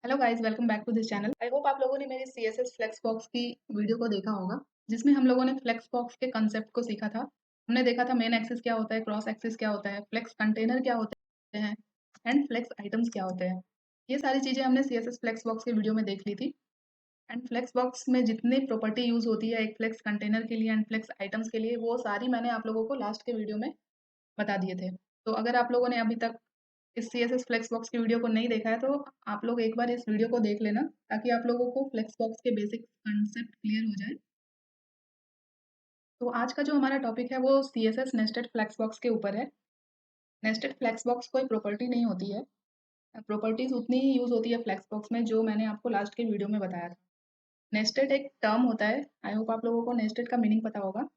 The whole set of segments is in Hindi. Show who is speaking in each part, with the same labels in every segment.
Speaker 1: Hello guys, welcome back to this channel. I hope आप लोगों ने मेरी CSS फ्लेक्स बॉक्स की वीडियो को देखा होगा, जिसमें हम लोगों ने फ्लेक्स बॉक्स के कंसेप्ट को सीखा था। हमने देखा था मेन एक्सिस क्या होता है, क्रॉस एक्सिस क्या होता है, फ्लेक्स कंटेनर क्या होते हैं एंड फ्लेक्स आइटम्स क्या होते हैं। ये सारी चीज़ें हमने CSS फ्लेक्स बॉक्स की वीडियो में देख ली थी। एंड फ्लेक्स बॉक्स में जितनी प्रॉपर्टी यूज़ होती है एक फ्लेक्स कंटेनर के लिए एंड फ्लेक्स आइटम्स के लिए, वो सारी मैंने आप लोगों को लास्ट के वीडियो में बता दिए थे। तो अगर आप लोगों ने अभी तक इस CSS फ्लेक्स बॉक्स की वीडियो को नहीं देखा है, तो आप लोग एक बार इस वीडियो को देख लेना, ताकि आप लोगों को फ्लेक्स बॉक्स के बेसिक कंसेप्ट क्लियर हो जाए। तो आज का जो हमारा टॉपिक है वो CSS नेस्टेड फ्लेक्स बॉक्स के ऊपर है। नेस्टेड फ्लेक्स बॉक्स कोई प्रॉपर्टी नहीं होती है। प्रॉपर्टीज उतनी ही यूज़ होती है फ्लेक्स बॉक्स में जो मैंने आपको लास्ट के वीडियो में बताया था। नेस्टेड एक टर्म होता है। आई होप आप लोगों को नेस्टेड का मीनिंग पता होगा।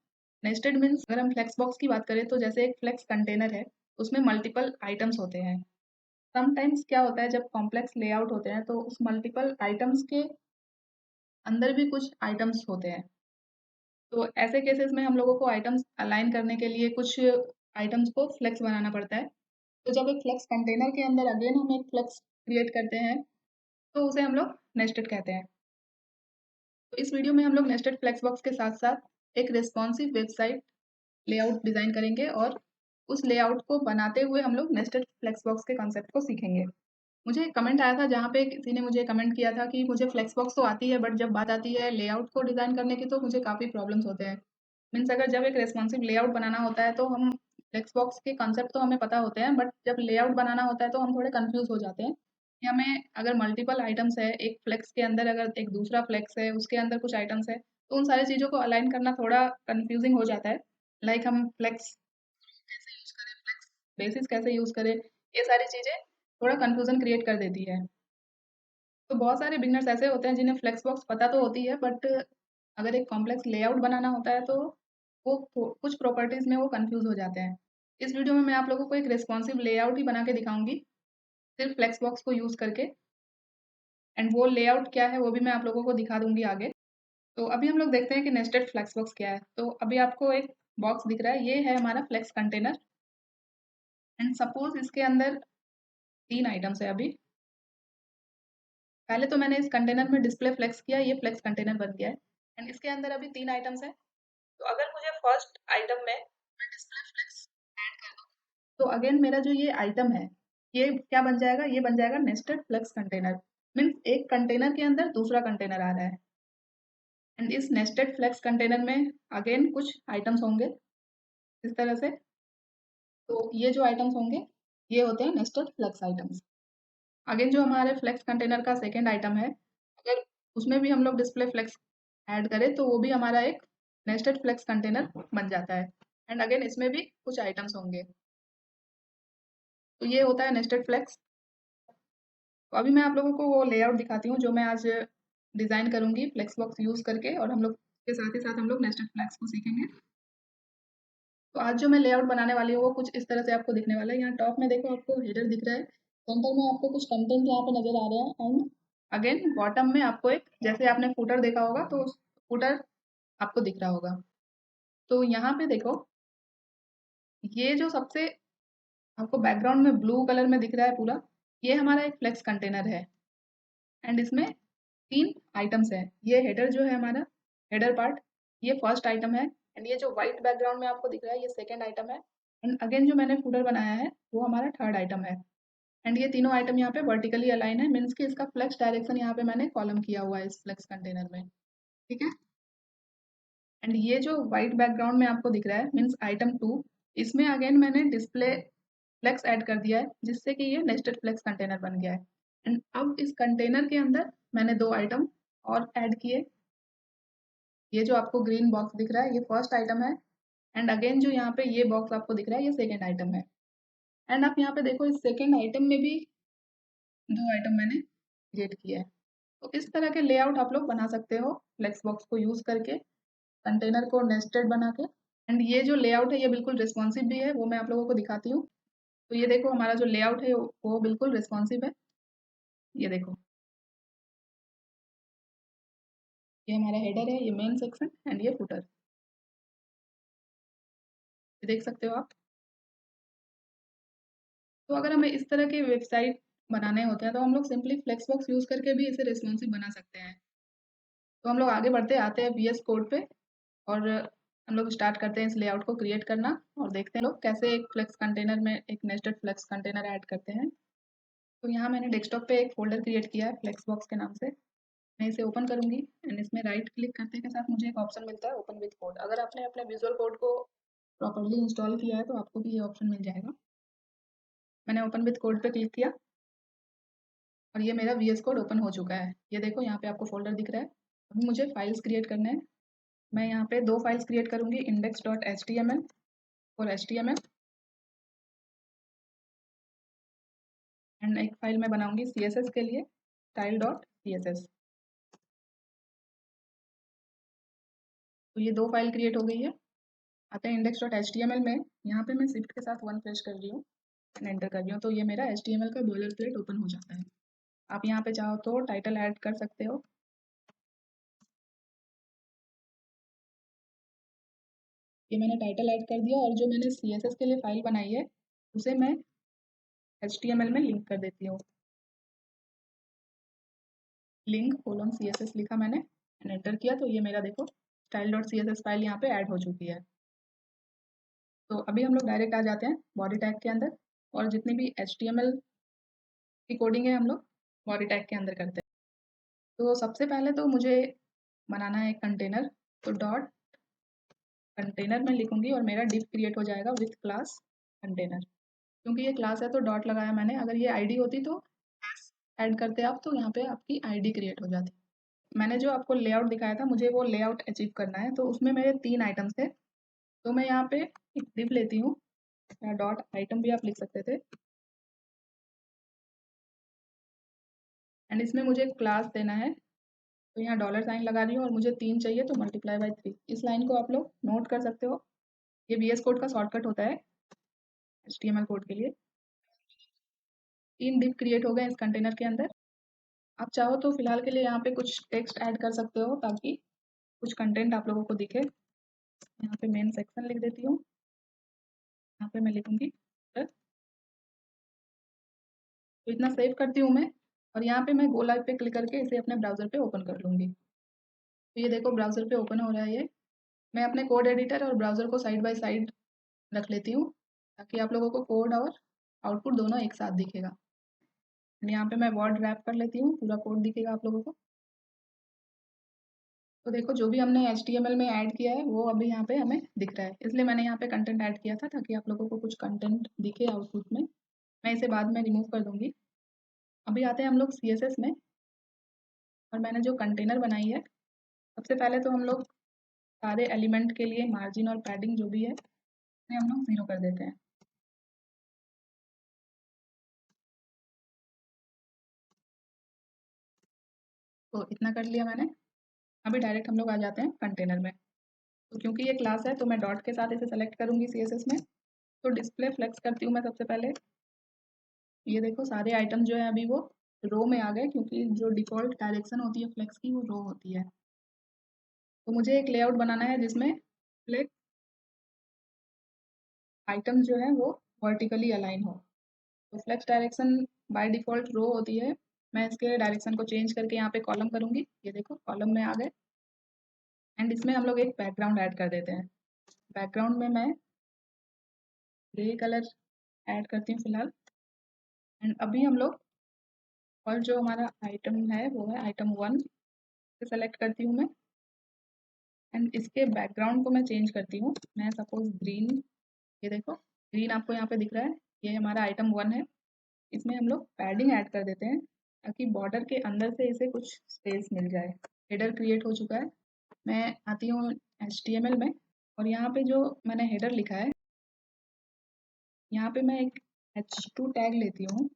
Speaker 1: नेस्टेड मीन्स, अगर हम फ्लेक्स बॉक्स की बात करें तो जैसे एक फ्लेक्स कंटेनर है, उसमें मल्टीपल आइटम्स होते हैं। समटाइम्स क्या होता है, जब कॉम्प्लेक्स लेआउट होते हैं तो उस मल्टीपल आइटम्स के अंदर भी कुछ आइटम्स होते हैं। तो ऐसे केसेस में हम लोगों को आइटम्स अलाइन करने के लिए कुछ आइटम्स को फ्लेक्स बनाना पड़ता है। तो जब एक फ्लेक्स कंटेनर के अंदर अगेन हम एक फ्लेक्स क्रिएट करते हैं, तो उसे हम लोग नेस्टेड कहते हैं। तो इस वीडियो में हम लोग नेस्टेड फ्लेक्स बॉक्स के साथ साथ एक रिस्पॉन्सिव वेबसाइट लेआउट डिज़ाइन करेंगे, और उस लेआउट को बनाते हुए हम लोग नेस्टेड फ्लेक्स बॉक्स के कॉन्सेप्ट को सीखेंगे। मुझे एक कमेंट आया था जहाँ पे किसी ने मुझे कमेंट किया था कि मुझे फ्लेक्स बॉक्स तो आती है, बट जब बात आती है लेआउट को डिज़ाइन करने की तो मुझे काफ़ी प्रॉब्लम्स होते हैं। मीन्स, अगर जब एक रेस्पॉन्सिव लेआउट बनाना होता है तो हम फ्लेक्स बॉक्स के कॉन्सेप्ट तो हमें पता होते हैं, बट जब लेआउट बनाना होता है तो हम थोड़े कन्फ्यूज़ हो जाते हैं कि हमें, अगर मल्टीपल आइटम्स है, एक फ्लेक्स के अंदर अगर एक दूसरा फ्लेक्स है, उसके अंदर कुछ आइटम्स है, तो उन सारी चीज़ों को अलाइन करना थोड़ा कन्फ्यूजिंग हो जाता है। लाइक हम फ्लेक्स कैसे यूज़ करें, फ्लेक्स बेसिस कैसे यूज़ करें, ये सारी चीज़ें थोड़ा कन्फ्यूजन क्रिएट कर देती है। तो बहुत सारे बिगिनर्स ऐसे होते हैं जिन्हें फ्लेक्स बॉक्स पता तो होती है, बट अगर एक कॉम्प्लेक्स लेआउट बनाना होता है तो वो कुछ प्रॉपर्टीज में वो कंफ्यूज हो जाते हैं। इस वीडियो में मैं आप लोगों को एक रिस्पॉन्सिव लेआउट ही बना के दिखाऊंगी, सिर्फ फ्लेक्स बॉक्स को यूज करके। एंड वो लेआउट क्या है वो भी मैं आप लोगों को दिखा दूंगी आगे। तो अभी हम लोग देखते हैं कि नेस्टेड फ्लेक्स बॉक्स क्या है। तो अभी आपको एक बॉक्स दिख रहा है, ये है हमारा फ्लेक्स कंटेनर। एंड सपोज इसके अंदर 3 आइटम्स है। अभी पहले तो मैंने इस कंटेनर में डिस्प्ले फ्लेक्स किया, ये फ्लेक्स कंटेनर बन गया है। एंड इसके अंदर अभी 3 आइटम्स है। तो अगर मुझे फर्स्ट आइटम में मैं डिस्प्ले फ्लेक्स ऐड कर दूं, तो अगेन मेरा जो ये आइटम है, ये क्या बन जाएगा, ये बन जाएगा नेस्टेड फ्लेक्स कंटेनर। मीन्स एक कंटेनर के अंदर दूसरा कंटेनर आ रहा है। एंड इस नेस्टेड फ्लेक्स कंटेनर में अगेन कुछ आइटम्स होंगे इस तरह से। तो ये जो आइटम्स होंगे, ये होते हैं नेस्टेड फ्लेक्स आइटम्स। अगेन जो हमारे फ्लेक्स कंटेनर का सेकेंड आइटम है, अगर उसमें भी हम लोग डिस्प्ले फ्लेक्स ऐड करें तो वो भी हमारा एक नेस्टेड फ्लेक्स कंटेनर बन जाता है। एंड अगेन इसमें भी कुछ आइटम्स होंगे। तो ये होता है नेस्टेड फ्लेक्स। तो अभी मैं आप लोगों को वो लेआउट दिखाती हूँ जो मैं आज डिज़ाइन करूँगी फ्लेक्स बॉक्स यूज़ करके, और हम लोग के साथ ही साथ हम लोग नेस्टेड फ्लेक्स को सीखेंगे। तो आज जो मैं लेआउट बनाने वाली हूँ वो कुछ इस तरह से आपको दिखने वाला है। यहाँ टॉप में देखो, आपको हेडर दिख रहा है, सेंटर में आपको कुछ कंटेंट यहाँ पे नजर आ रहा है, एंड अगेन बॉटम में आपको एक, जैसे आपने फुटर देखा होगा तो फुटर आपको दिख रहा होगा। तो यहाँ पे देखो, ये जो सबसे आपको बैकग्राउंड में ब्लू कलर में दिख रहा है पूरा, ये हमारा एक फ्लेक्स कंटेनर है। एंड इसमें 3 आइटम्स है। ये हेडर जो है हमारा, हेडर पार्ट, ये फर्स्ट आइटम है। एंड ये जो व्हाइट बैकग्राउंड में आपको दिख रहा है, ये सेकेंड आइटम है। एंड अगेन जो मैंने फूटर बनाया है वो हमारा थर्ड आइटम है। एंड ये तीनों आइटम यहाँ पे वर्टिकली अलाइन है, मीन्स कि इसका फ्लेक्स डायरेक्शन यहाँ पे मैंने कॉलम किया हुआ है इस फ्लेक्स कंटेनर में। ठीक है। एंड ये जो व्हाइट बैकग्राउंड में आपको दिख रहा है मीन्स आइटम 2, इसमें अगेन मैंने डिस्प्ले फ्लेक्स ऐड कर दिया है, जिससे कि ये नेस्टेड फ्लेक्स कंटेनर बन गया है। एंड अब इस कंटेनर के अंदर मैंने 2 आइटम और ऐड किए। ये जो आपको ग्रीन बॉक्स दिख रहा है, ये फर्स्ट आइटम है। एंड अगेन जो यहाँ पे ये बॉक्स आपको दिख रहा है, ये सेकेंड आइटम है। एंड आप यहाँ पे देखो, इस सेकेंड आइटम में भी 2 आइटम मैंने क्रिएट किया है। तो इस तरह के लेआउट आप लोग बना सकते हो फ्लेक्स बॉक्स को यूज करके, कंटेनर को नेस्टेड बना के। एंड ये जो लेआउट है ये बिल्कुल रिस्पॉन्सिव भी है, वो मैं आप लोगों को दिखाती हूँ। तो ये देखो, हमारा जो लेआउट है वो बिल्कुल रिस्पॉन्सिव है। ये देखो, ये हमारा हेडर है, ये मेन सेक्शन, एंड ये फुटर, ये देख सकते हो आप। तो अगर हमें इस तरह की वेबसाइट बनाने होते हैं तो हम लोग सिंपली फ्लेक्सबॉक्स यूज़ करके भी इसे रिस्पॉन्सिव बना सकते हैं। तो हम लोग आगे बढ़ते आते हैं वीएस कोड पे और हम लोग स्टार्ट करते हैं इस लेआउट को क्रिएट करना और देखते हैं लोग कैसे एक फ्लेक्स कंटेनर में एक नेस्टेड फ्लेक्स कंटेनर ऐड करते हैं। तो यहाँ मैंने डेस्कटॉप पे एक फ़ोल्डर क्रिएट किया है फ्लेक्सबॉक्स के नाम से। मैं इसे ओपन करूँगी एंड इसमें राइट क्लिक करते के साथ मुझे एक ऑप्शन मिलता है ओपन विद कोड। अगर आपने अपने विजुअल कोड को प्रॉपर्ली इंस्टॉल किया है तो आपको भी ये ऑप्शन मिल जाएगा। मैंने ओपन विद कोड पे क्लिक किया और ये मेरा वीएस कोड ओपन हो चुका है। ये देखो यहाँ पे आपको फ़ोल्डर दिख रहा है। अभी मुझे फाइल्स क्रिएट करने हैं। मैं यहाँ पे 2 फाइल्स क्रिएट करूँगी index.html और html एंड एक फाइल मैं बनाऊँगी css के लिए style.css। तो ये 2 फाइल क्रिएट हो गई है। आते हैं index.html में। यहाँ पे मैं शिफ्ट के साथ 1 प्रेस कर रही हूँ एंड एंटर कर रही हूँ तो ये मेरा HTML का बॉयलर प्लेट ओपन हो जाता है। आप यहाँ पे चाहो तो टाइटल ऐड कर सकते हो। ये मैंने टाइटल ऐड कर दिया और जो मैंने CSS के लिए फाइल बनाई है उसे मैं HTML में लिंक कर देती हूँ। लिंक कोलन CSS लिखा मैंने एंड एंटर किया तो ये मेरा देखो style.css फाइल यहाँ पे ऐड हो चुकी है। तो अभी हम लोग डायरेक्ट आ जाते हैं बॉडी टैग के अंदर और जितनी भी HTML की कोडिंग है हम लोग बॉडी टैग के अंदर करते हैं। तो सबसे पहले तो मुझे बनाना है एक कंटेनर। तो डॉट कंटेनर में लिखूंगी और मेरा डिव क्रिएट हो जाएगा विथ क्लास कंटेनर। क्योंकि ये क्लास है तो डॉट लगाया मैंने। अगर ये आईडी होती तो ऐड करते आप तो यहाँ पे आपकी आईडी क्रिएट हो जाती। मैंने जो आपको लेआउट दिखाया था मुझे वो लेआउट अचीव करना है तो उसमें मेरे 3 आइटम्स थे। तो मैं यहाँ पे एक डिव लेती हूँ या डॉट आइटम भी आप लिख सकते थे एंड इसमें मुझे एक क्लास देना है। तो यहाँ डॉलर साइन लगा रही हूँ और मुझे 3 चाहिए तो मल्टीप्लाई बाय 3। इस लाइन को आप लोग नोट कर सकते हो। ये VS कोड का शॉर्टकट होता है HTML कोड के लिए। 3 डिव क्रिएट हो गए इस कंटेनर के अंदर। आप चाहो तो फिलहाल के लिए यहाँ पे कुछ टेक्स्ट ऐड कर सकते हो ताकि कुछ कंटेंट आप लोगों को दिखे। यहाँ पे मेन सेक्शन लिख देती हूँ। यहाँ पे मैं लिखूंगी तो इतना सेव करती हूँ मैं और यहाँ पे मैं गो लाइव पे क्लिक करके इसे अपने ब्राउज़र पे ओपन कर लूँगी। तो ये देखो ब्राउज़र पे ओपन हो रहा है ये। मैं अपने कोड एडिटर और ब्राउज़र को साइड बाय साइड रख लेती हूँ ताकि आप लोगों को कोड और आउटपुट दोनों एक साथ दिखेगा। यहाँ पे मैं वर्ड रैप कर लेती हूँ, पूरा कोड दिखेगा आप लोगों को। तो देखो जो भी हमने HTML में ऐड किया है वो अभी यहाँ पे हमें दिख रहा है। इसलिए मैंने यहाँ पे कंटेंट ऐड किया था ताकि आप लोगों को कुछ कंटेंट दिखे आउटपुट में। मैं इसे बाद में रिमूव कर दूँगी। अभी आते हैं हम लोग CSS में और मैंने जो कंटेनर बनाई है सबसे पहले तो हम लोग सारे एलिमेंट के लिए मार्जिन और पैडिंग जो भी है उन्हें हम लोग 0 कर देते हैं। तो इतना कर लिया मैंने। अभी डायरेक्ट हम लोग आ जाते हैं कंटेनर में। तो क्योंकि ये क्लास है तो मैं डॉट के साथ इसे सेलेक्ट करूँगी CSS में। तो डिस्प्ले फ्लेक्स करती हूँ मैं सबसे पहले। ये देखो सारे आइटम जो है अभी वो रो में आ गए क्योंकि जो डिफ़ॉल्ट डायरेक्शन होती है फ्लेक्स की वो रो होती है। तो मुझे एक लेआउट बनाना है जिसमें फ्लेक्स आइटम जो है वो वर्टिकली अलाइन हो। तो फ्लेक्स डायरेक्शन बाय डिफ़ॉल्ट रो होती है। मैं इसके डायरेक्शन को चेंज करके यहाँ पे कॉलम करूँगी। ये देखो कॉलम में आ गए एंड इसमें हम लोग एक बैकग्राउंड ऐड कर देते हैं। बैकग्राउंड में मैं ग्रे कलर ऐड करती हूँ फिलहाल एंड अभी हम लोग और जो हमारा आइटम है वो है आइटम 1 से सेलेक्ट करती हूँ मैं एंड इसके बैकग्राउंड को मैं चेंज करती हूँ। मैं सपोज ग्रीन, ये देखो ग्रीन आपको यहाँ पे दिख रहा है। ये हमारा आइटम 1 है। इसमें हम लोग पैडिंग ऐड कर देते हैं ताकि बॉर्डर के अंदर से इसे कुछ स्पेस मिल जाए। हेडर क्रिएट हो चुका है। मैं आती हूँ HTML में और यहाँ पे जो मैंने हेडर लिखा है यहाँ पे मैं एक h2 टैग लेती हूँ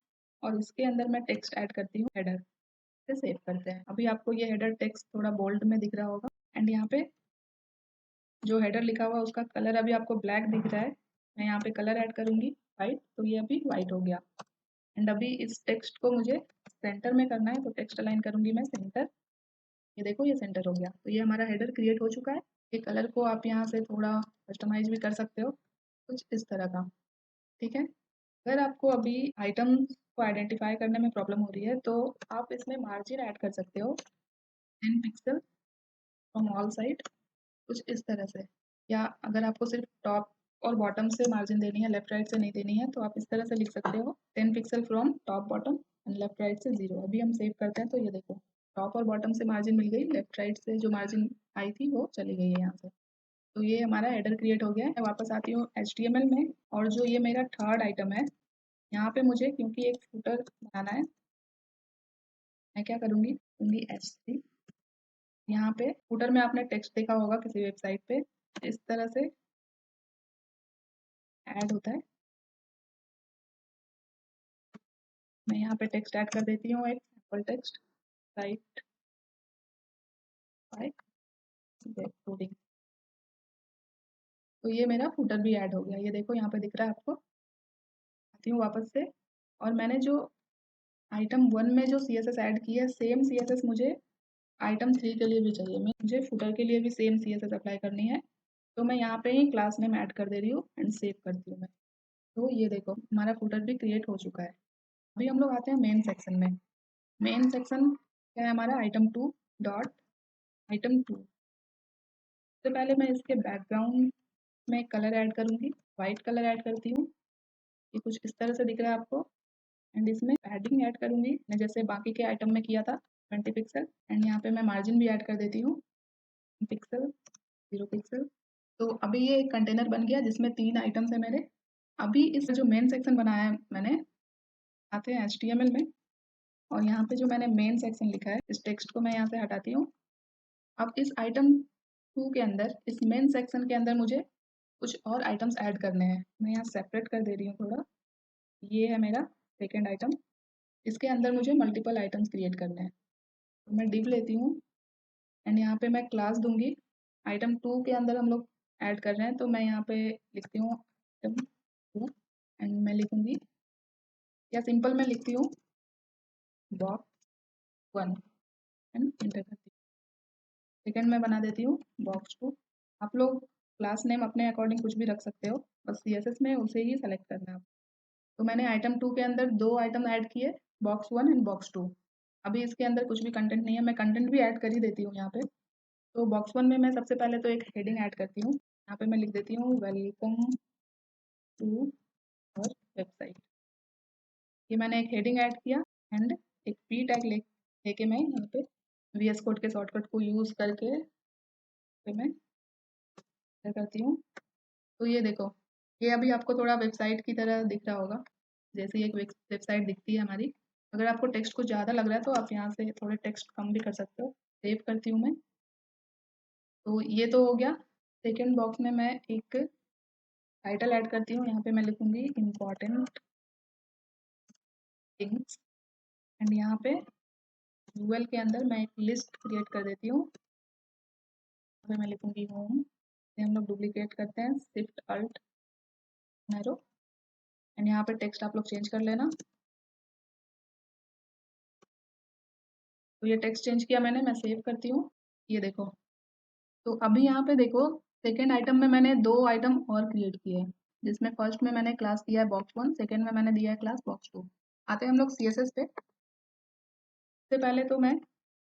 Speaker 1: और इसके अंदर मैं टेक्स्ट ऐड करती हूँ हेडर से सेव करते हैं। अभी आपको ये हेडर टेक्स्ट थोड़ा बोल्ड में दिख रहा होगा एंड यहाँ पे जो हेडर लिखा हुआ है उसका कलर अभी आपको ब्लैक दिख रहा है। मैं यहाँ पे कलर ऐड करूँगी वाइट तो ये अभी वाइट हो गया एंड अभी इस टेक्स्ट को मुझे सेंटर में करना है तो टेक्स्ट अलाइन करूँगी मैं सेंटर। ये देखो ये सेंटर हो गया। तो ये हमारा हेडर क्रिएट हो चुका है। ये कलर को आप यहाँ से थोड़ा कस्टमाइज भी कर सकते हो कुछ इस तरह का। ठीक है। अगर आपको अभी आइटम्स को आइडेंटिफाई करने में प्रॉब्लम हो रही है तो आप इसमें मार्जिन ऐड कर सकते हो 10 पिक्सल फ्रॉम ऑल साइड, कुछ इस तरह से। या अगर आपको सिर्फ टॉप और बॉटम से मार्जिन देनी है, लेफ्ट राइट से नहीं देनी है, तो आप इस तरह से लिख सकते हो 10 pixel from top bottom and left right से 0। अभी हम सेव करते हैं तो ये देखो टॉप और बॉटम से मार्जिन मिल गई, लेफ्ट राइट से जो मार्जिन आई थी वो चली गई है यहाँ से। तो ये हमारा हेडर क्रिएट हो गया है। मैं वापस आती हूँ HTML में, और जो ये मेरा थर्ड आइटम है, यहाँ पे मुझे क्योंकि एक फूटर बनाना है, मैं क्या करूँगी, दूंगी H3। यहाँ पे फूटर में आपने टेक्स्ट देखा होगा किसी वेबसाइट पे, इस तरह से ऐड होता है। मैं यहाँ पे टेक्स्ट ऐड कर देती हूँ, एक simple text, right by web coding. तो ये मेरा फूटर भी ऐड हो गया, ये देखो यहाँ पे दिख रहा है आपको। आती हूँ वापस से, और मैंने जो आइटम 1 में जो CSS ऐड की है, सेम CSS मुझे आइटम 3 के लिए भी चाहिए। मुझे फूटर के लिए भी सेम CSS अप्लाई करनी है, तो मैं यहाँ पे ही क्लास नेम ऐड कर दे रही हूँ एंड सेव करती हूँ मैं। तो ये देखो हमारा फूटर भी क्रिएट हो चुका है। अभी हम लोग आते हैं मेन सेक्शन में। मेन सेक्शन क्या है हमारा, आइटम 2 डॉट आइटम 2। सबसे पहले मैं इसके बैकग्राउंड में कलर ऐड करूँगी, वाइट कलर ऐड करती हूँ, ये कुछ इस तरह से दिख रहा है आपको। एंड इसमें पैडिंग ऐड करूँगी, मैं जैसे बाकी के आइटम में किया था 20 पिक्सल। एंड यहाँ पे मैं मार्जिन भी ऐड कर देती हूँ पिक्सल, 0 पिक्सल। तो अभी ये एक कंटेनर बन गया जिसमें 3 आइटम्स है मेरे। अभी इस जो मेन सेक्शन बनाया है मैंने, आते हैं HTML में, और यहाँ पे जो मैंने मेन सेक्शन लिखा है, इस टेक्स्ट को मैं यहाँ से हटाती हूँ। अब इस आइटम 2 के अंदर, इस मेन सेक्शन के अंदर मुझे कुछ और आइटम्स ऐड करने हैं। मैं यहाँ सेपरेट कर दे रही हूँ थोड़ा। ये है मेरा सेकेंड आइटम, इसके अंदर मुझे मल्टीपल आइटम्स क्रिएट करने हैं। तो मैं डिव लेती हूँ एंड यहाँ पे मैं क्लास दूंगी। आइटम 2 के अंदर हम लोग ऐड कर रहे हैं, तो मैं यहाँ पे लिखती हूँ आइटम 2 एंड मैं लिखूंगी, या सिंपल मैं लिखती हूँ बॉक्स 1 एंड एंटर करती हूँ। सेकेंड में बना देती हूँ बॉक्स 2। आप लोग क्लास नेम अपने अकॉर्डिंग कुछ भी रख सकते हो, बस CSS में उसे ही सेलेक्ट करना है। तो मैंने आइटम 2 के अंदर 2 आइटम ऐड किए, बॉक्स 1 एंड बॉक्स 2। अभी इसके अंदर कुछ भी कंटेंट नहीं है, मैं कंटेंट भी ऐड कर ही देती हूँ यहाँ पे। तो बॉक्स 1 में मैं सबसे पहले तो एक हेडिंग ऐड करती हूँ, यहाँ पे मैं लिख देती हूँ वेलकम टू आवर वेबसाइट। ये मैंने एक हेडिंग ऐड किया एंड एक p टैग लेके मैं यहाँ पे VS कोड के शॉर्टकट को यूज़ करके पे मैं क्या करती हूँ। तो ये देखो, ये अभी आपको थोड़ा वेबसाइट की तरह दिख रहा होगा, जैसे एक वेबसाइट दिखती है हमारी। अगर आपको टेक्स्ट कुछ ज़्यादा लग रहा है तो आप यहाँ से थोड़े टेक्स्ट कम भी कर सकते हो। सेव करती हूँ मैं। तो ये तो हो गया। सेकेंड बॉक्स में मैं एक टाइटल ऐड करती हूँ, यहाँ पे मैं लिखूंगी इम्पॉर्टेंट थिंग्स। एंड यहाँ पे UL के अंदर मैं एक लिस्ट क्रिएट कर देती हूँ, यहाँ पे मैं लिखूंगी होम। हम लोग डुप्लीकेट करते हैं, शिफ्ट अल्ट एरो, एंड यहाँ पे टेक्स्ट आप लोग चेंज कर लेना। तो ये टेक्स्ट चेंज किया मैंने, मैं सेव करती हूँ। ये देखो, तो अभी यहाँ पे देखो सेकेंड आइटम में मैंने 2 आइटम और क्रिएट किए हैं, जिसमें फर्स्ट में मैंने क्लास दिया है बॉक्स 1, सेकेंड में मैंने दिया है क्लास बॉक्स 2। आते हैं हम लोग CSS पे। सबसे पहले तो मैं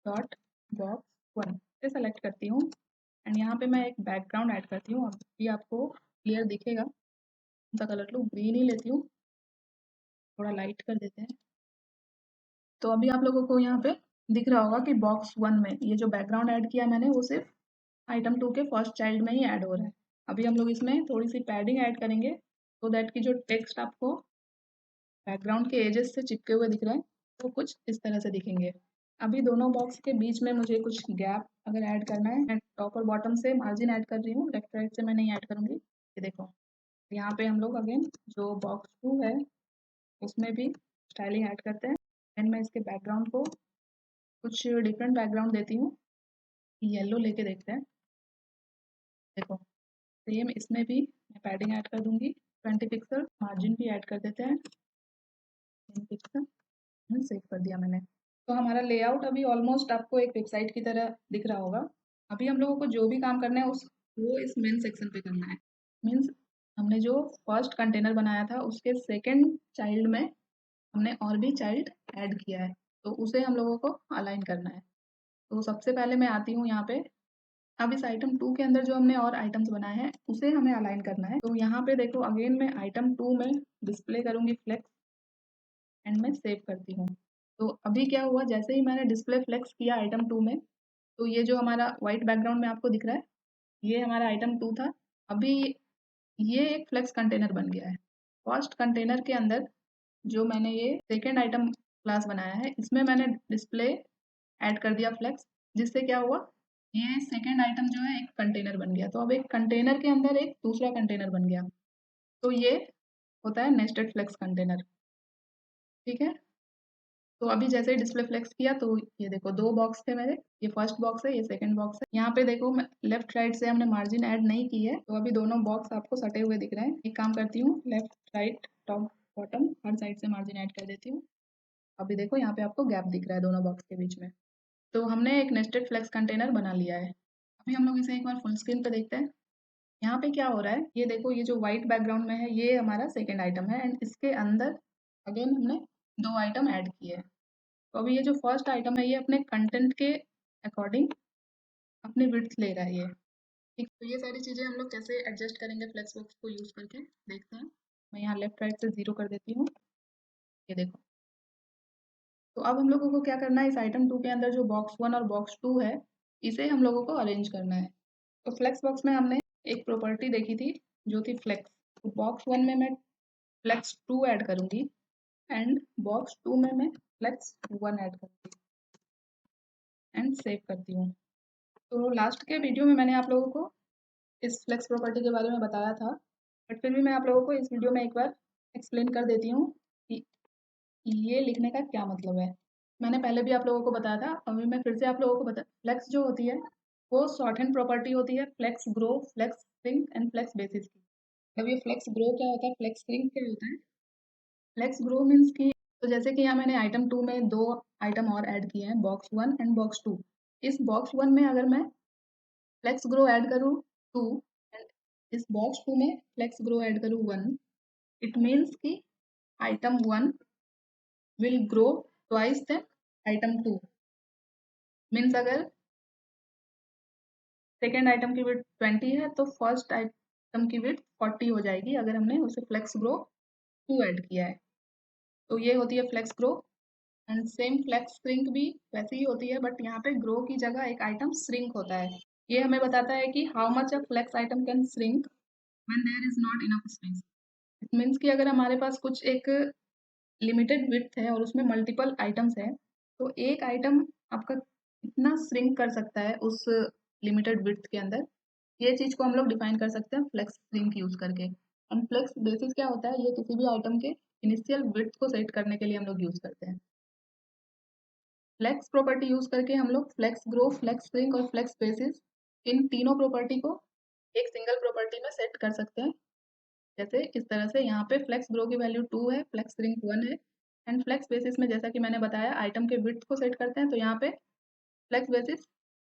Speaker 1: डॉट बॉक्स 1 से सेलेक्ट करती हूँ एंड यहाँ पे मैं एक बैकग्राउंड ऐड करती हूँ। अभी आपको क्लियर दिखेगा, कौन सा कलर लूँ, ग्रीन ही लेती हूँ, थोड़ा लाइट कर देते हैं। तो अभी आप लोगों को यहाँ पे दिख रहा होगा कि बॉक्स 1 में ये जो बैकग्राउंड ऐड किया मैंने, वो सिर्फ आइटम 2 के फर्स्ट चाइल्ड में ही ऐड हो रहा है। अभी हम लोग इसमें थोड़ी सी पैडिंग ऐड करेंगे, सो दैट कि जो टेक्स्ट आपको बैकग्राउंड के एजेस से चिपके हुए दिख रहे हैं, वो कुछ इस तरह से दिखेंगे। अभी दोनों बॉक्स के बीच में मुझे कुछ गैप अगर ऐड करना है, मैं टॉप और बॉटम से मार्जिन ऐड कर रही हूँ, लेफ्ट राइट से मैं नहीं ऐड करूँगी। ये देखो, यहाँ पे हम लोग अगेन जो बॉक्स 2 है उसमें भी स्टाइलिंग ऐड करते हैं एंड मैं इसके बैकग्राउंड को कुछ डिफरेंट बैकग्राउंड देती हूँ, येलो लेके देखते हैं। देखो सेम इसमें भी मैं पैडिंग ऐड कर दूंगी 20 पिक्सल, मार्जिन भी ऐड कर देते हैं 10 पिक्सल, सेव कर दिया मैंने। तो हमारा लेआउट अभी ऑलमोस्ट आपको एक वेबसाइट की तरह दिख रहा होगा। अभी हम लोगों को जो भी काम करना है उस वो इस मेन सेक्शन पे करना है। मीन्स हमने जो फर्स्ट कंटेनर बनाया था उसके सेकंड चाइल्ड में हमने और भी चाइल्ड ऐड किया है, तो उसे हम लोगों को अलाइन करना है। तो सबसे पहले मैं आती हूँ यहाँ पे, अब इस आइटम 2 के अंदर जो हमने और आइटम्स बनाए हैं उसे हमें अलाइन करना है। तो यहाँ पे देखो अगेन मैं आइटम 2 में डिस्प्ले करूँगी फ्लेक्स एंड मैं सेव करती हूँ। तो अभी क्या हुआ, जैसे ही मैंने डिस्प्ले फ्लेक्स किया आइटम 2 में, तो ये जो हमारा व्हाइट बैकग्राउंड में आपको दिख रहा है, ये हमारा आइटम 2 था। अभी ये एक फ्लेक्स कंटेनर बन गया है। फर्स्ट कंटेनर के अंदर जो मैंने ये सेकंड आइटम क्लास बनाया है, इसमें मैंने डिस्प्ले ऐड कर दिया फ्लेक्स, जिससे क्या हुआ, ये सेकंड आइटम जो है एक कंटेनर बन गया। तो अब एक कंटेनर के अंदर एक दूसरा कंटेनर बन गया। तो ये होता है नेस्टेड फ्लेक्स कंटेनर। ठीक है, तो अभी जैसे ही डिस्प्ले फ्लेक्स किया तो ये देखो 2 बॉक्स थे मेरे, ये फर्स्ट बॉक्स है, ये सेकंड बॉक्स है। यहाँ पे देखो मैं लेफ्ट राइट से हमने मार्जिन ऐड नहीं की है, तो अभी दोनों बॉक्स आपको सटे हुए दिख रहे हैं। एक काम करती हूँ, लेफ्ट राइट टॉप बॉटम हर साइड से मार्जिन ऐड कर देती हूँ। अभी देखो यहाँ पे आपको गैप दिख रहा है दोनों बॉक्स के बीच में। तो हमने एक नेस्टेड फ्लेक्स कंटेनर बना लिया है। अभी हम लोग इसे एक बार फुल स्क्रीन पे देखते हैं। यहाँ पे क्या हो रहा है, ये देखो ये जो व्हाइट बैकग्राउंड में है ये हमारा सेकेंड आइटम है एंड इसके अंदर अगेन हमने 2 आइटम ऐड किए हैं। तो अभी ये जो फर्स्ट आइटम है ये अपने कंटेंट के अकॉर्डिंग अपनी विड्थ ले रहा है ये। ठीक, तो ये सारी चीज़ें हम लोग कैसे एडजस्ट करेंगे फ्लेक्स बॉक्स को यूज़ करके देखते हैं। मैं यहाँ लेफ्ट राइट से 0 कर देती हूँ, ये देखो। तो अब हम लोगों को क्या करना है, इस आइटम 2 के अंदर जो बॉक्स 1 और बॉक्स 2 है इसे हम लोगों को अरेंज करना है। तो फ्लेक्स बॉक्स में हमने एक प्रॉपर्टी देखी थी जो थी फ्लेक्स। तो बॉक्स 1 में मैं फ्लेक्स 2 ऐड करूँगी एंड बॉक्स 2 में मैं फ्लेक्स 1 ऐड करूँगी एंड सेव करती हूँ। तो लास्ट के वीडियो में मैंने आप लोगों को इस फ्लेक्स प्रॉपर्टी के बारे में बताया था, बट फिर भी मैं आप लोगों को इस वीडियो में एक बार एक्सप्लेन कर देती हूँ कि ये लिखने का क्या मतलब है। मैंने पहले भी आप लोगों को बताया था, अभी मैं फिर से आप लोगों को बता, फ्लेक्स जो होती है वो शॉर्ट हैंड प्रॉपर्टी होती है flex grow, flex spring and flex basis की। अब ये फ्लेक्स ग्रो क्या होता है, फ्लेक्स स्प्रिंग क्या होता है? फ्लेक्स ग्रो मीन्स कि, तो जैसे कि यहाँ मैंने आइटम 2 में 2 आइटम और ऐड किए हैं, बॉक्स 1 एंड बॉक्स 2। इस बॉक्स 1 में अगर मैं फ्लेक्स ग्रो ऐड करूँ 2 एंड इस बॉक्स 2 में फ्लेक्स ग्रो ऐड करूँ 1, इट मीन्स कि item 1 will grow twice than item 2। Means अगर सेकेंड आइटम की विड्थ 20 है तो फर्स्ट आइटम की विड्थ 40 हो जाएगी अगर हमने उसे फ्लेक्स ग्रो 2 ऐड किया है। तो ये होती है flex grow and same flex shrink भी वैसे ही होती है, बट यहाँ पे ग्रो की जगह एक आइटम श्रिंक होता है। ये हमें बताता है कि how much a flex item can shrink when there is not enough space. It means कि अगर हमारे पास कुछ एक लिमिटेड विड्थ है और उसमें मल्टीपल आइटम्स है, तो एक आइटम आपका कितना श्रिंक कर सकता है उस लिमिटेड विड्थ के अंदर, ये चीज़ को हम लोग डिफाइन कर सकते हैं फ्लेक्स श्रिंक यूज़ करके। एंड फ्लेक्स बेसिस क्या होता है, ये किसी भी आइटम के इनिशियल विड्थ को सेट करने के लिए हम लोग यूज़ करते हैं। फ्लेक्स प्रॉपर्टी यूज़ करके हम लोग फ्लेक्स ग्रो, फ्लेक्स श्रिंक और फ्लेक्स बेसिस इन तीनों प्रॉपर्टी को एक सिंगल प्रॉपर्टी में सेट कर सकते हैं। जैसे इस तरह से यहाँ पे फ्लेक्स ग्रो की वैल्यू 2 है, फ्लेक्स श्रिंक 1 है एंड फ्लेक्स बेसिस में जैसा कि मैंने बताया आइटम के विड्थ को सेट करते हैं, तो यहाँ पे फ्लेक्स बेसिस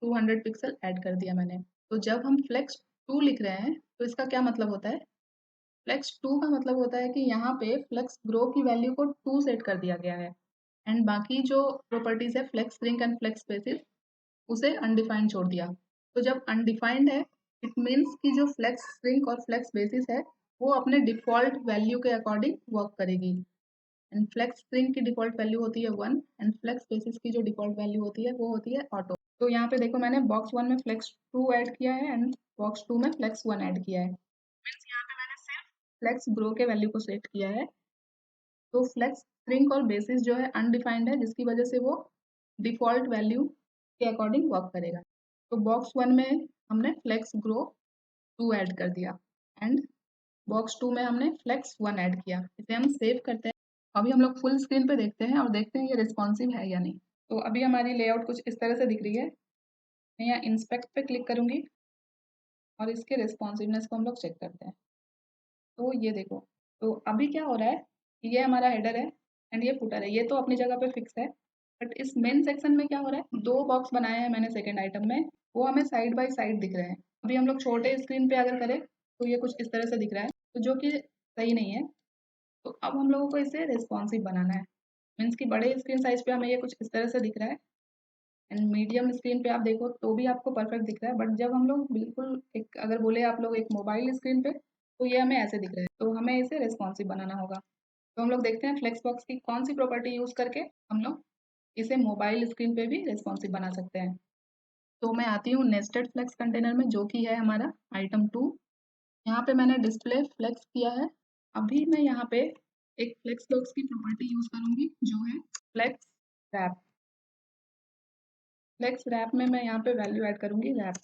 Speaker 1: 200 पिक्सल ऐड कर दिया मैंने। तो जब हम फ्लेक्स 2 लिख रहे हैं तो इसका क्या मतलब होता है, फ्लेक्स 2 का मतलब होता है कि यहाँ पे फ्लेक्स ग्रो की वैल्यू को 2 सेट कर दिया गया है एंड बाकी जो प्रॉपर्टीज है flex shrink and flex basis उसे अनडिफाइंड छोड़ दिया। तो जब अनडिफाइंड है इट मीन्स कि जो फ्लेक्स श्रिंक और फ्लेक्स बेसिस है वो अपने डिफ़ॉल्ट वैल्यू के अकॉर्डिंग वर्क करेगी एंड फ्लेक्स श्रिंक की डिफ़ॉल्ट वैल्यू होती है 1 एंड फ्लेक्स बेसिस की जो डिफ़ॉल्ट वैल्यू होती है वो होती है ऑटो। तो यहाँ पे देखो मैंने बॉक्स 1 में फ्लेक्स 2 ऐड किया है एंड बॉक्स 2 में फ्लेक्स 1 ऐड किया है। मीन्स यहाँ पे मैंने सिर्फ फ्लेक्स ग्रो के वैल्यू को सेट किया है। तो फ्लेक्स श्रिंक और बेसिस जो है अनडिफाइंड है जिसकी वजह से वो डिफ़ॉल्ट वैल्यू के अकॉर्डिंग वर्क करेगा। तो बॉक्स 1 में हमने फ्लेक्स ग्रो 2 ऐड कर दिया एंड बॉक्स 2 में हमने फ्लेक्स 1 ऐड किया। इसे हम सेव करते हैं। अभी हम लोग फुल स्क्रीन पे देखते हैं और देखते हैं ये रिस्पॉन्सिव है या नहीं। तो अभी हमारी लेआउट कुछ इस तरह से दिख रही है। मैं यहाँ इंस्पेक्ट पे क्लिक करूँगी और इसके रिस्पॉन्सिवनेस को हम लोग चेक करते हैं। तो ये देखो, तो अभी क्या हो रहा है, ये हमारा हेडर है एंड ये फुटर है, ये तो अपनी जगह पे फिक्स है। बट इस मेन सेक्शन में क्या हो रहा है, 2 बॉक्स बनाए हैं मैंने सेकंड आइटम में, वो हमें साइड बाय साइड दिख रहे हैं। अभी हम लोग छोटे स्क्रीन पे अगर करें तो ये कुछ इस तरह से दिख रहा है। तो जो कि सही नहीं है। तो अब हम लोगों को इसे रिस्पॉन्सिव बनाना है। मीन्स कि बड़े स्क्रीन साइज़ पे हमें ये कुछ इस तरह से दिख रहा है एंड मीडियम स्क्रीन पे आप देखो तो भी आपको परफेक्ट दिख रहा है, बट जब हम लोग बिल्कुल एक अगर बोले आप लोग एक मोबाइल स्क्रीन पे, तो ये हमें ऐसे दिख रहा है। तो हमें इसे रिस्पॉन्सिव बनाना होगा। तो हम लोग देखते हैं फ्लेक्स बॉक्स की कौन सी प्रॉपर्टी यूज़ करके हम लोग इसे मोबाइल स्क्रीन पे भी रिस्पॉन्सिव बना सकते हैं। तो मैं आती हूँ नेस्टेड फ्लेक्स कंटेनर में, जो कि है हमारा आइटम 2। यहाँ पे मैंने डिस्प्ले फ्लेक्स किया है। अभी मैं यहाँ पे एक फ्लेक्स बॉक्स की प्रॉपर्टी यूज़ करूँगी, जो है फ्लेक्स रैप। फ्लेक्स रैप में मैं यहाँ पे वैल्यू ऐड करूँगी रैप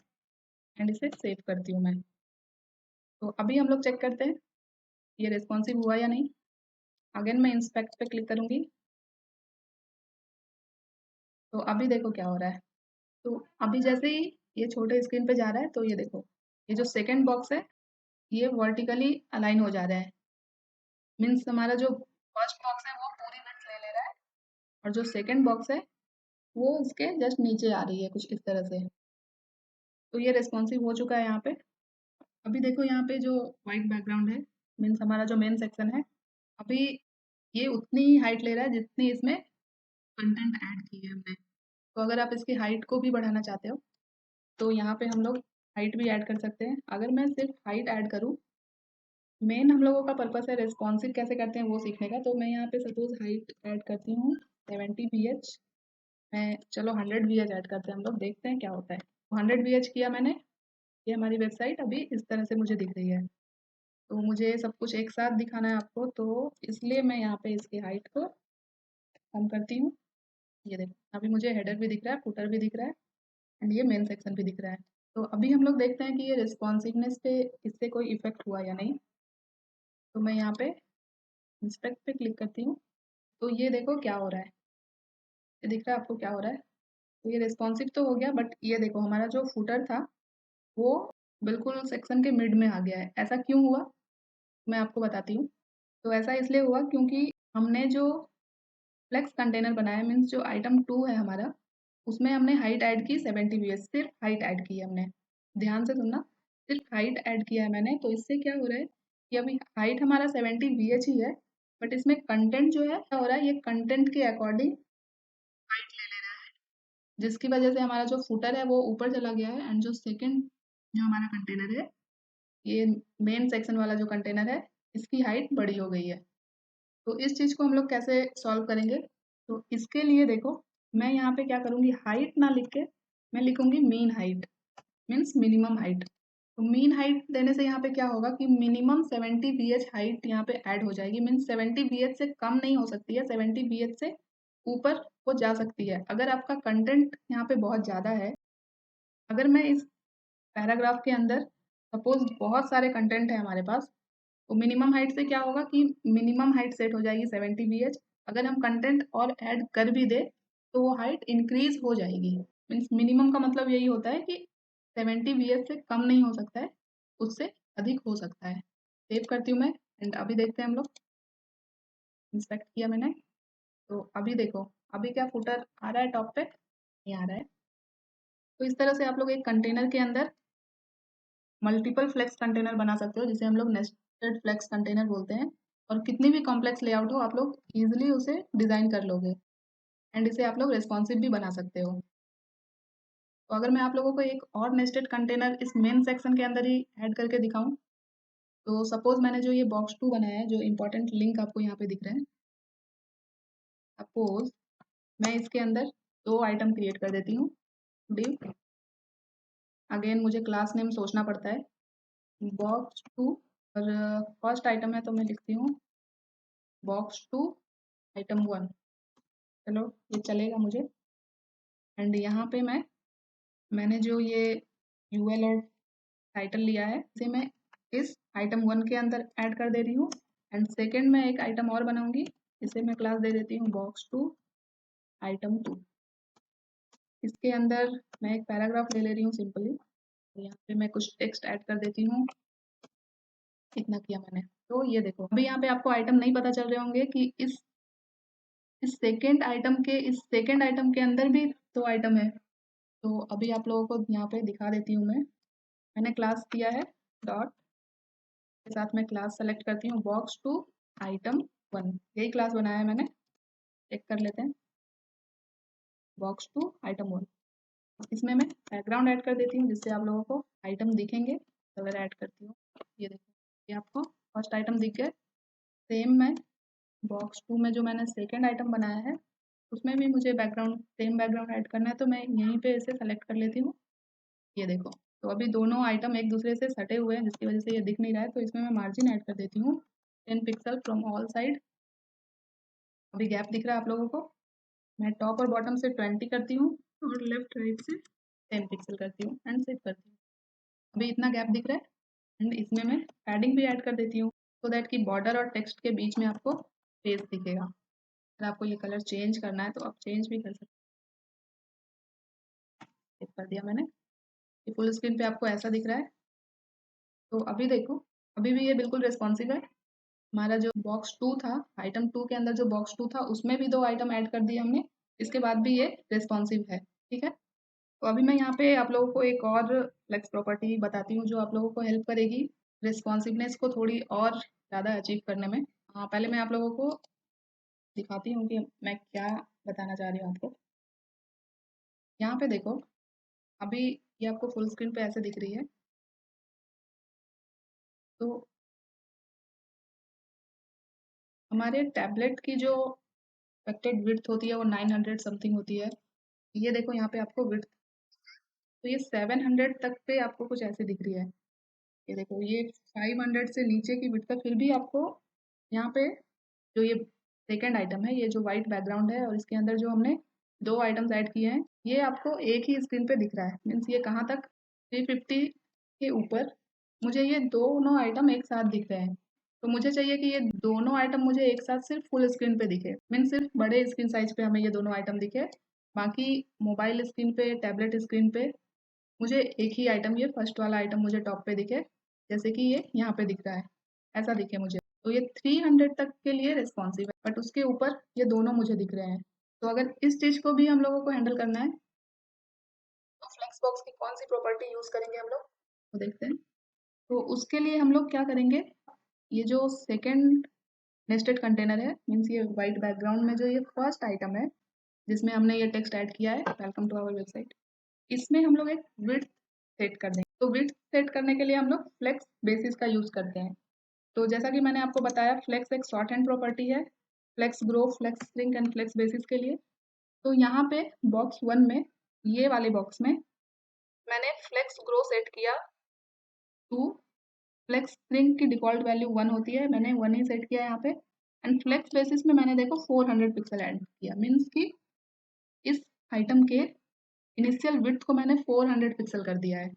Speaker 1: एंड इसे सेव करती हूँ मैं। तो अभी हम लोग चेक करते हैं ये रिस्पॉन्सिव हुआ या नहीं। अगेन मैं इंस्पेक्ट पे क्लिक करूँगी। तो अभी देखो क्या हो रहा है। तो अभी जैसे ही ये छोटे स्क्रीन पे जा रहा है, तो ये देखो, ये जो सेकंड बॉक्स है ये वर्टिकली अलाइन हो जा रहा है। मीन्स हमारा जो फर्स्ट बॉक्स है वो पूरी विड्थ ले ले रहा है और जो सेकंड बॉक्स है वो उसके जस्ट नीचे आ रही है कुछ इस तरह से। तो ये रिस्पॉन्सिव हो चुका है यहाँ पे। अभी देखो यहाँ पे जो व्हाइट बैकग्राउंड है, मीन्स हमारा जो मेन सेक्शन है, अभी ये उतनी ही हाइट ले रहा है जितनी इसमें कंटेंट ऐड की है हमने। तो अगर आप इसकी हाइट को भी बढ़ाना चाहते हो तो यहाँ पे हम लोग हाइट भी ऐड कर सकते हैं। अगर मैं सिर्फ हाइट ऐड करूँ, मेन हम लोगों का पर्पस है रिस्पॉन्सिव कैसे करते हैं वो सीखने का। तो मैं यहाँ पे सपोज हाइट ऐड करती हूँ 70 VH। मैं चलो 100 VH ऐड करते हैं हम लोग, देखते हैं क्या होता है। 100 VH किया मैंने। ये हमारी वेबसाइट अभी इस तरह से मुझे दिख रही है। तो मुझे सब कुछ एक साथ दिखाना है आपको, तो इसलिए मैं यहाँ पे इसकी हाइट को कम करती हूँ। ये देखो अभी मुझे हेडर भी दिख रहा है, फुटर भी दिख रहा है एंड ये मेन सेक्शन भी दिख रहा है। तो अभी हम लोग देखते हैं कि ये रिस्पॉन्सिवनेस पे इससे कोई इफेक्ट हुआ या नहीं। तो मैं यहाँ पे इंस्पेक्ट पे क्लिक करती हूँ। तो ये देखो क्या हो रहा है। ये दिख रहा है आपको क्या हो रहा है। तो ये रिस्पॉन्सिव तो हो गया, बट ये देखो हमारा जो फुटर था वो बिल्कुल सेक्शन के मिड में आ गया है। ऐसा क्यों हुआ मैं आपको बताती हूँ। तो ऐसा इसलिए हुआ क्योंकि हमने जो फ्लेक्स कंटेनर बनाया, मीन्स जो आइटम 2 है हमारा, उसमें हमने हाइट ऐड की 70 VH। सिर्फ हाइट ऐड की है हमने। ध्यान से सुनना, सिर्फ हाइट ऐड किया है मैंने। तो इससे क्या हो रहा है कि अभी हाइट हमारा 70 VH ही है, बट इसमें कंटेंट जो है क्या हो रहा है, ये कंटेंट के अकॉर्डिंग हाइट ले ले रहा है, जिसकी वजह से हमारा जो फुटर है वो ऊपर चला गया है एंड जो सेकंड जो हमारा कंटेनर है, ये मेन सेक्शन वाला जो कंटेनर है, इसकी हाइट बड़ी हो गई है। तो इस चीज़ को हम लोग कैसे सॉल्व करेंगे? तो इसके लिए देखो, मैं यहाँ पे क्या करूँगी, हाइट ना लिख के मैं लिखूँगी mean height, means minimum height. तो मीन हाइट देने से यहाँ पे क्या होगा कि मिनिमम 70 VH हाइट यहाँ पे ऐड हो जाएगी। मीन्स 70 VH से कम नहीं हो सकती है, 70 VH से ऊपर वो जा सकती है। अगर आपका कंटेंट यहाँ पे बहुत ज़्यादा है, अगर मैं इस पैराग्राफ के अंदर सपोज़ बहुत सारे कंटेंट है हमारे पास, तो मिनिमम हाइट से क्या होगा कि मिनिमम हाइट सेट हो जाएगी 70 VH। अगर हम कंटेंट और ऐड कर भी दें, तो वो हाइट इंक्रीज़ हो जाएगी। मीन्स मिनिमम का मतलब यही होता है कि 70 VH से कम नहीं हो सकता है, उससे अधिक हो सकता है। सेव करती हूँ मैं एंड अभी देखते हैं हम लोग। इंस्पेक्ट किया मैंने, तो अभी देखो, अभी क्या फुटर आ रहा है टॉप पे? नहीं आ रहा है। तो इस तरह से आप लोग एक कंटेनर के अंदर मल्टीपल फ्लेक्स कंटेनर बना सकते हो, जिसे हम लोग नेस्टेड फ्लेक्स कंटेनर बोलते हैं। और कितनी भी कॉम्प्लेक्स लेआउट हो, आप लोग ईजिली उसे डिज़ाइन कर लोगे एंड इसे आप लोग रिस्पॉन्सिव भी बना सकते हो। तो अगर मैं आप लोगों को एक और नेस्टेड कंटेनर इस मेन सेक्शन के अंदर ही ऐड करके दिखाऊं, तो सपोज मैंने जो ये बॉक्स 2 बनाया है, जो इंपॉर्टेंट लिंक आपको यहाँ पे दिख रहे हैं, सपोज मैं इसके अंदर 2 आइटम क्रिएट कर देती हूँ। डिव, अगेन मुझे क्लास नेम सोचना पड़ता है, बॉक्स 2। और फर्स्ट आइटम है तो मैं लिखती हूँ बॉक्स 2 आइटम 1। चलो ये चलेगा मुझे। एंड यहाँ पे मैंने जो ये यूएल और टाइटल लिया है, इसे मैं इस आइटम 1 के अंदर ऐड कर दे रही हूँ। एंड सेकंड में एक आइटम और बनाऊंगी, इसे मैं क्लास दे देती हूँ बॉक्स 2 आइटम 2। इसके अंदर मैं एक पैराग्राफ ले ले रही हूँ सिंपली। यहाँ पे मैं कुछ टेक्स्ट ऐड कर देती हूँ। इतना किया मैंने। तो ये देखो, अभी यहाँ पे आपको आइटम नहीं पता चल रहे होंगे कि इस सेकेंड आइटम के अंदर भी 2 आइटम है। तो अभी आप लोगों को यहाँ पे दिखा देती हूँ मैं। मैंने क्लास दिया है डॉट के साथ मैं क्लास सेलेक्ट करती हूँ बॉक्स टू आइटम 1, यही क्लास बनाया है मैंने, चेक कर लेते हैं। बॉक्स टू आइटम 1, इसमें मैं बैकग्राउंड ऐड कर देती हूँ जिससे आप लोगों को आइटम दिखेंगे। कलर ऐड करती हूँ, ये देखो, ये आपको फर्स्ट आइटम दिख गया। सेम मैं बॉक्स 2 में जो मैंने सेकंड आइटम बनाया है उसमें भी मुझे बैकग्राउंड, सेम बैकग्राउंड ऐड करना है, तो मैं यहीं पे इसे सेलेक्ट कर लेती हूँ। ये देखो, तो अभी दोनों आइटम एक दूसरे से सटे हुए हैं जिसकी वजह से ये दिख नहीं रहा है, तो इसमें मैं मार्जिन ऐड कर देती हूँ 10 पिक्सल फ्रॉम ऑल साइड। अभी गैप दिख रहा है आप लोगों को। मैं टॉप और बॉटम से 20 करती हूँ और लेफ्ट राइट से 10 पिक्सल करती हूँ एंड सेव करती हूँ। अभी इतना गैप दिख रहा है एंड इसमें मैं पैडिंग भी ऐड कर देती हूँ सो दैट कि बॉर्डर और टेक्स्ट के बीच में आपको स्पेस दिखेगा। अगर आपको ये कलर चेंज करना है तो आप चेंज भी कर सकते हैं। सेव कर दिया मैंने। ये फुल स्क्रीन पे आपको ऐसा दिख रहा है। तो अभी देखो, अभी भी ये बिल्कुल रिस्पॉन्सिव है। हमारा जो बॉक्स 2 था, आइटम 2 के अंदर जो बॉक्स 2 था उसमें भी 2 आइटम ऐड कर दिए हमने, इसके बाद भी ये रिस्पॉन्सिव है, ठीक है। तो अभी मैं यहाँ पे आप लोगों को एक और फ्लेक्स प्रॉपर्टी बताती हूँ जो आप लोगों को हेल्प करेगी रिस्पॉन्सिवनेस को थोड़ी और ज़्यादा अचीव करने में। पहले मैं आप लोगों को दिखाती हूँ कि मैं क्या बताना चाह रही हूँ आपको। यहाँ पे देखो, अभी ये आपको फुल स्क्रीन पे ऐसे दिख रही है। तो हमारे टैबलेट की जो एक्सपेक्टेड विड्थ होती है वो 900 समथिंग होती है। ये देखो यहाँ पे आपको विड्थ, तो ये 700 तक पे आपको कुछ ऐसे दिख रही है। ये देखो, ये 500 से नीचे की विड्थ है, फिर भी आपको यहाँ पे जो ये सेकंड आइटम है, ये जो व्हाइट बैकग्राउंड है और इसके अंदर जो हमने 2 आइटम्स ऐड किए हैं, ये आपको एक ही स्क्रीन पे दिख रहा है। मीन्स ये कहाँ तक, 350 के ऊपर मुझे ये दोनों आइटम एक साथ दिख रहे हैं। तो मुझे चाहिए कि ये दोनों आइटम मुझे एक साथ सिर्फ फुल स्क्रीन पे दिखे, मीन्स सिर्फ बड़े स्क्रीन साइज पे हमें ये दोनों आइटम दिखे। बाकी मोबाइल स्क्रीन पे, टैबलेट स्क्रीन पे मुझे एक ही आइटम, ये फर्स्ट वाला आइटम मुझे टॉप पे दिखे, जैसे कि ये यहाँ पे दिख रहा है, ऐसा दिखे मुझे। तो ये 300 तक के लिए रिस्पॉन्सिव है, बट उसके ऊपर ये दोनों मुझे दिख रहे हैं। तो अगर इस चीज़ को भी हम लोगों को हैंडल करना है तो फ्लेक्स बॉक्स की कौन सी प्रॉपर्टी यूज़ करेंगे हम लोग, तो देखते हैं। तो उसके लिए हम लोग क्या करेंगे, ये जो सेकेंड नेस्टेड कंटेनर है, मीन्स ये वाइट बैकग्राउंड में जो ये फर्स्ट आइटम है जिसमें हमने ये टेक्स्ट ऐड किया है, वेलकम टू आवर वेबसाइट, इसमें हम लोग एक विड्थ सेट कर देंगे। तो विड्थ सेट करने के लिए हम लोग फ्लेक्स बेसिस का यूज़ करते हैं। तो जैसा कि मैंने आपको बताया, फ्लेक्स एक शॉर्ट हैंड प्रॉपर्टी है flex grow, flex string and flex basis के लिए। तो यहाँ पे बॉक्स 1 में, ये वाले बॉक्स में मैंने फ्लेक्स ग्रो सेट किया 2, फ्लेक्स स्ट्रिंग की डिफ़ॉल्ट वैल्यू 1 होती है, मैंने 1 ही सेट किया यहाँ पे, एंड फ्लेक्स बेसिस में मैंने देखो 400 पिक्सल ऐड किया, मीन्स कि इस आइटम के इनिशियल विड्थ को मैंने 400 पिक्सल कर दिया है।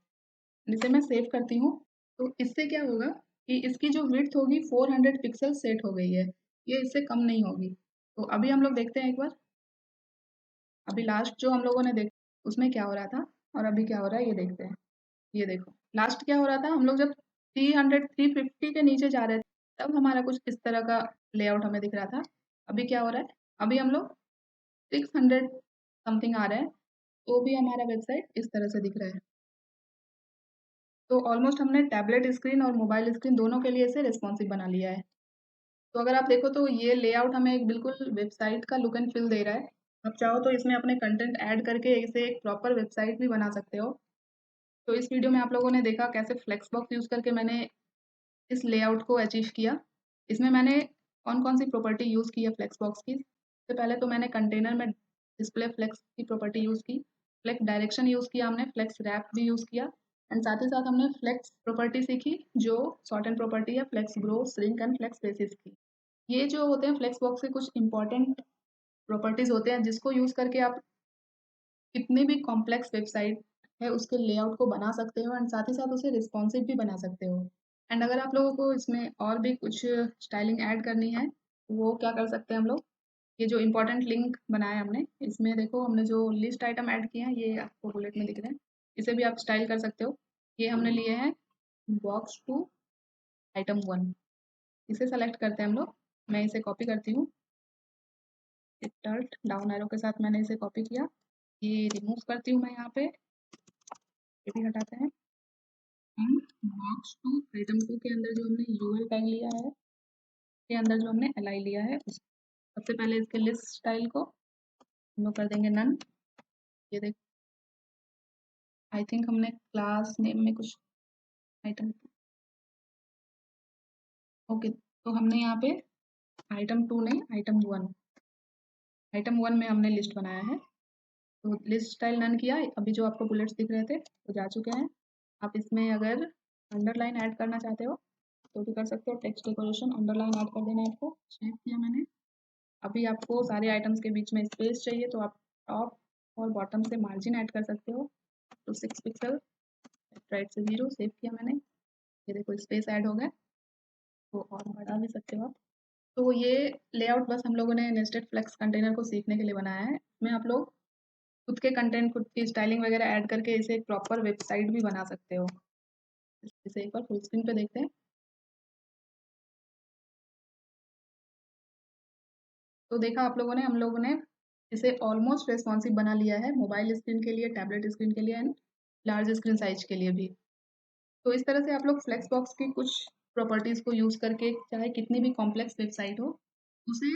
Speaker 1: जिसे मैं सेव करती हूँ, तो इससे क्या होगा कि इसकी जो विड्थ होगी 400 पिक्सल सेट हो गई है, ये इससे कम नहीं होगी। तो अभी हम लोग देखते हैं एक बार, अभी लास्ट जो हम लोगों ने देखा उसमें क्या हो रहा था और अभी क्या हो रहा है ये देखते हैं। ये देखो, लास्ट क्या हो रहा था, हम लोग जब 300 350 के नीचे जा रहे थे तब हमारा कुछ इस तरह का लेआउट हमें दिख रहा था। अभी क्या हो रहा है, अभी हम लोग 600 समथिंग आ रहे हैं, तो भी हमारा वेबसाइट इस तरह से दिख रहा है। तो ऑलमोस्ट हमने टैबलेट स्क्रीन और मोबाइल स्क्रीन दोनों के लिए इसे रिस्पॉन्सिव बना लिया है। तो अगर आप देखो तो ये लेआउट हमें एक बिल्कुल वेबसाइट का लुक एंड फील दे रहा है। आप चाहो तो इसमें अपने कंटेंट ऐड करके इसे एक प्रॉपर वेबसाइट भी बना सकते हो। तो इस वीडियो में आप लोगों ने देखा कैसे फ्लेक्स बॉक्स यूज़ करके मैंने इस लेआउट को अचीव किया। इसमें मैंने कौन-कौन सी प्रॉपर्टी यूज़ की है फ्लेक्स बॉक्स की। सबसे पहले तो मैंने कंटेनर में डिस्प्ले फ्लेक्स की प्रॉपर्टी यूज़ की, फ्लेक्स डायरेक्शन यूज़ किया हमने, फ्लेक्स रैप भी यूज़ किया एंड साथ ही साथ हमने फ्लेक्स प्रॉपर्टी सीखी जो शॉर्ट हैंड प्रॉपर्टी है flex grow, shrink and flex basis की। ये जो होते हैं फ्लेक्स बॉक्स के कुछ इंपॉर्टेंट प्रॉपर्टीज़ होते हैं जिसको यूज़ करके आप कितनी भी कॉम्प्लेक्स वेबसाइट है उसके लेआउट को बना सकते हो एंड साथ ही साथ उसे रिस्पॉन्सिव भी बना सकते हो। एंड अगर आप लोगों को इसमें और भी कुछ स्टाइलिंग ऐड करनी है तो वो क्या कर सकते हैं हम लोग, ये जो इम्पोर्टेंट लिंक बनाया हमने, इसमें देखो हमने जो लिस्ट आइटम ऐड किए हैं ये आपको बुलेट में दिख रहे हैं, इसे भी आप स्टाइल कर सकते हो। ये हमने लिए हैं बॉक्स टू आइटम 1, इसे सेलेक्ट करते हैं हम लोग। मैं इसे कॉपी करती हूँ, Alt डाउन एरो के साथ मैंने इसे कॉपी किया। ये रिमूव करती हूँ मैं यहाँ पे, ये भी हटाते हैं। हम बॉक्स टू आइटम 2 के अंदर जो हमने यूएल टैग लिया है, के अंदर जो हमने एल आई लिया है, सबसे पहले इसके लिस्ट स्टाइल को हम लोग कर देंगे नन। ये देख, आई थिंक हमने क्लास नेम में कुछ आइटम, ओके, तो हमने यहाँ पे आइटम 2 नहीं, आइटम 1 में हमने लिस्ट बनाया है। तो लिस्ट स्टाइल नन किया, अभी जो आपको बुलेट्स दिख रहे थे वो जा चुके हैं। आप इसमें अगर अंडरलाइन ऐड करना चाहते हो तो भी कर सकते हो, टेक्स्ट डेकोरेशन अंडरलाइन ऐड कर देना है आपको। सेव किया मैंने। अभी आपको सारे आइटम्स के बीच में स्पेस चाहिए तो आप टॉप और बॉटम से मार्जिन ऐड कर सकते हो, तो 6 पिक्सल, राइट से 0, सेव किया मैंने। ये देखो स्पेस ऐड हो गया, तो और बढ़ा भी सकते हो आप। तो ये लेआउट बस हम लोगों ने नेस्टेड फ्लेक्स कंटेनर को सीखने के लिए बनाया है। इसमें आप लोग खुद के कंटेंट, खुद की स्टाइलिंग वगैरह ऐड करके इसे एक प्रॉपर वेबसाइट भी बना सकते हो। इसे एक बार फुल स्क्रीन पे देखते हैं। तो देखा आप लोगों ने, हम लोगों ने इसे ऑलमोस्ट रेस्पॉन्सिव बना लिया है, मोबाइल स्क्रीन के लिए, टैबलेट स्क्रीन के लिए एंड लार्ज स्क्रीन साइज के लिए भी। तो इस तरह से आप लोग फ्लेक्स बॉक्स की कुछ प्रॉपर्टीज़ को यूज़ करके चाहे कितनी भी कॉम्प्लेक्स वेबसाइट हो, उसे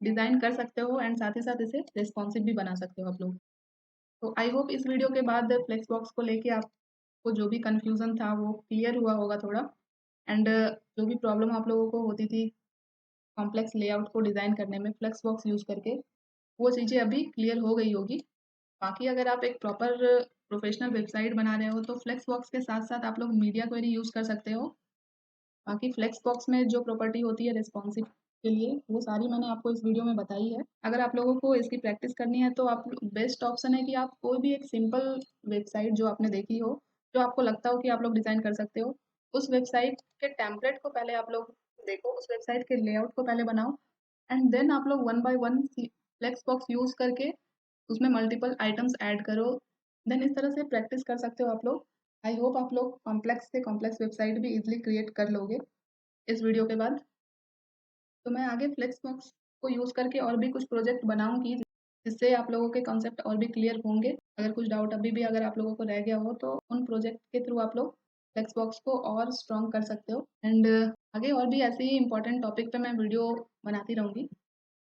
Speaker 1: डिज़ाइन कर सकते हो एंड साथ ही साथ इसे रेस्पॉन्सिव भी बना सकते हो आप लोग। तो आई होप इस वीडियो के बाद फ्लेक्स बॉक्स को लेके आपको जो भी कन्फ्यूज़न था वो क्लियर हुआ होगा थोड़ा, एंड जो भी प्रॉब्लम आप लोगों को होती थी कॉम्प्लेक्स लेआउट को डिज़ाइन करने में फ्लेक्स बॉक्स यूज़ करके, वो चीज़ें अभी क्लियर हो गई होगी। बाकी अगर आप एक प्रॉपर प्रोफेशनल वेबसाइट बना रहे हो तो फ्लेक्स बॉक्स के साथ-साथ आप लोग मीडिया क्वेरी यूज़ कर सकते हो। बाकी फ्लेक्स बॉक्स में जो प्रॉपर्टी होती है रिस्पॉन्सिव के लिए, वो सारी मैंने आपको इस वीडियो में बताई है। अगर आप लोगों को इसकी प्रैक्टिस करनी है तो आप बेस्ट ऑप्शन है कि आप कोई भी एक सिंपल वेबसाइट जो आपने देखी हो, जो आपको लगता हो कि आप लोग डिज़ाइन कर सकते हो, उस वेबसाइट के टेम्पलेट को पहले आप लोग देखो, उस वेबसाइट के लेआउट को पहले बनाओ एंड देन आप लोग one by one flex box use करके उसमें मल्टीपल आइटम्स ऐड करो। देन इस तरह से प्रैक्टिस कर सकते हो आप लोग। आई होप आप लोग कॉम्प्लेक्स से कॉम्प्लेक्स वेबसाइट भी इजीली क्रिएट कर लोगे इस वीडियो के बाद। तो मैं आगे फ्लेक्स बॉक्स को यूज़ करके और भी कुछ प्रोजेक्ट बनाऊँगी जिससे आप लोगों के कॉन्सेप्ट और भी क्लियर होंगे। अगर कुछ डाउट अभी भी अगर आप लोगों को रह गया हो तो उन प्रोजेक्ट के थ्रू आप लोग फ्लेक्स बॉक्स को और स्ट्रॉन्ग कर सकते हो एंड आगे और भी ऐसे ही इंपॉर्टेंट टॉपिक पे मैं वीडियो बनाती रहूँगी।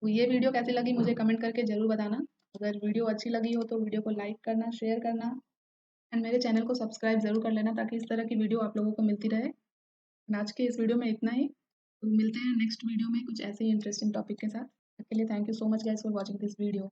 Speaker 1: तो ये वीडियो कैसी लगी मुझे कमेंट करके ज़रूर बताना। अगर वीडियो अच्छी लगी हो तो वीडियो को लाइक करना, शेयर करना एंड मेरे चैनल को सब्सक्राइब ज़रूर कर लेना ताकि इस तरह की वीडियो आप लोगों को मिलती रहे। आज के इस वीडियो में इतना ही। तो मिलते हैं नेक्स्ट वीडियो में कुछ ऐसे ही इंटरेस्टिंग टॉपिक के साथ। तब के लिए thank you so much guys for watching this video.